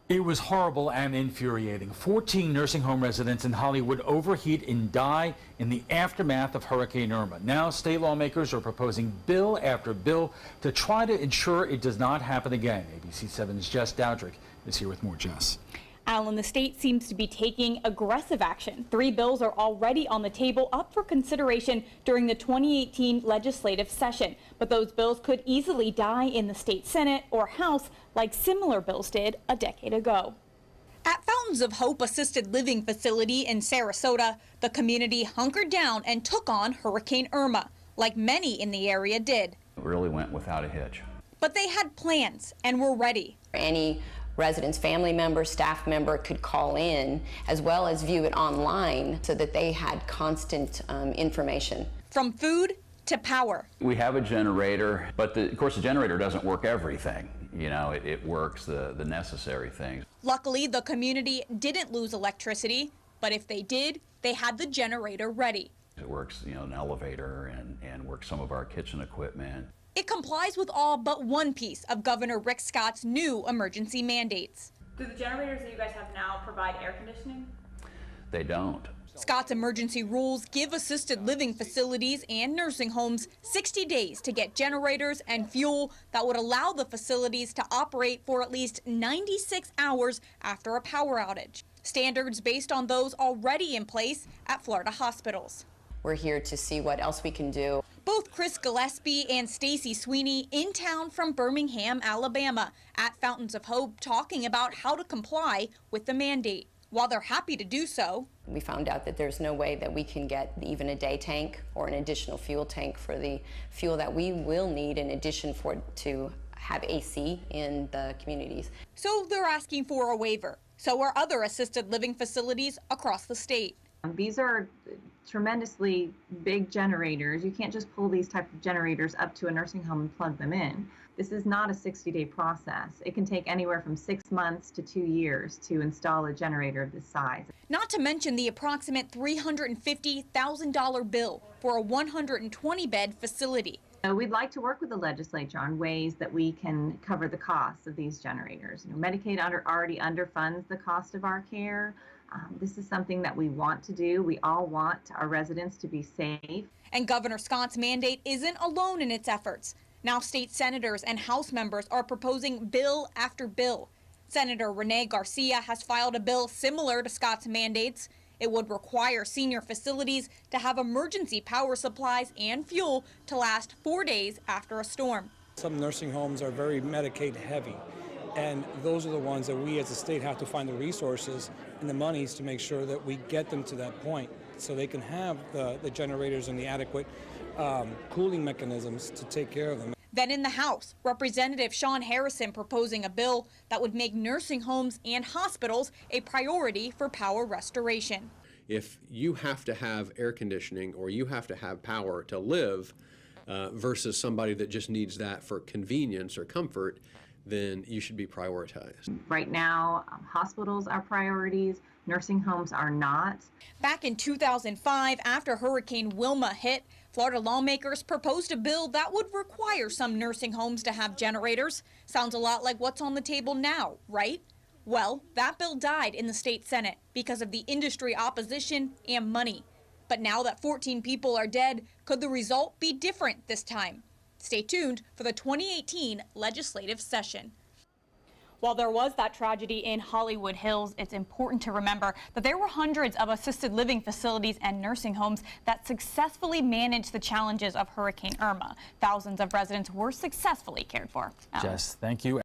It was horrible and infuriating. 14 nursing home residents in Hollywood overheat and die in the aftermath of Hurricane Irma. Now, state lawmakers are proposing bill after bill to try to ensure it does not happen again. ABC 7's Jess Dowdrick is here with more. Jess. Alan, the state seems to be taking aggressive action. 3 bills are already on the table, up for consideration during the 2018 legislative session. But those bills could easily die in the state Senate or House, like similar bills did a decade ago. At Fountains of Hope Assisted Living Facility in Sarasota, the community hunkered down and took on Hurricane Irma, like many in the area did. It really went without a hitch. But they had plans and were ready. Any residents, family member, staff member could call in as well as view it online so that they had constant information. From food to power. We have a generator, but of course the generator doesn't work everything. You know, it works the necessary things. Luckily, the community didn't lose electricity, but if they did, they had the generator ready. It works, you know, an elevator and works some of our kitchen equipment. It complies with all but one piece of Governor Rick Scott's new emergency mandates. Do the generators that you guys have now provide air conditioning? They don't. Scott's emergency rules give assisted living facilities and nursing homes 60 days to get generators and fuel that would allow the facilities to operate for at least 96 hours after a power outage. Standards based on those already in place at Florida hospitals. We're here to see what else we can do. Both Chris Gillespie and Stacy Sweeney in town from Birmingham, Alabama, at Fountains of Hope, talking about how to comply with the mandate. While they're happy to do so, we found out that there's no way that we can get even a day tank or an additional fuel tank for the fuel that we will need in addition to have AC in the communities. So they're asking for a waiver. So are other assisted living facilities across the state. These are tremendously big generators. You can't just pull these type of generators up to a nursing home and plug them in. This is not a 60-day process. It can take anywhere from 6 months to 2 years to install a generator of this size. Not to mention the approximate $350,000 bill for a 120-bed facility. We'd like to work with the legislature on ways that we can cover the costs of these generators. Medicaid already underfunds the cost of our care. This is something that we want to do. We all want our residents to be safe. And Governor Scott's mandate isn't alone in its efforts. Now state senators and House members are proposing bill after bill. Senator Rene Garcia has filed a bill similar to Scott's mandates. It would require senior facilities to have emergency power supplies and fuel to last 4 days after a storm. Some nursing homes are very Medicaid heavy, and those are the ones that we as a state have to find the resources and the monies to make sure that we get them to that point so they can have the generators and the adequate cooling mechanisms to take care of them. Then in the House, Representative Sean Harrison proposing a bill that would make nursing homes and hospitals a priority for power restoration. If you have to have air conditioning or you have to have power to live versus somebody that just needs that for convenience or comfort, then you should be prioritized. Right now, hospitals are priorities, nursing homes are not. Back in 2005, after Hurricane Wilma hit, Florida lawmakers proposed a bill that would require some nursing homes to have generators. Sounds a lot like what's on the table now, right? Well, that bill died in the state Senate because of the industry opposition and money. But now that 14 people are dead, could the result be different this time? Stay tuned for the 2018 legislative session. While there was that tragedy in Hollywood Hills, it's important to remember that there were hundreds of assisted living facilities and nursing homes that successfully managed the challenges of Hurricane Irma. Thousands of residents were successfully cared for. Jess, thank you.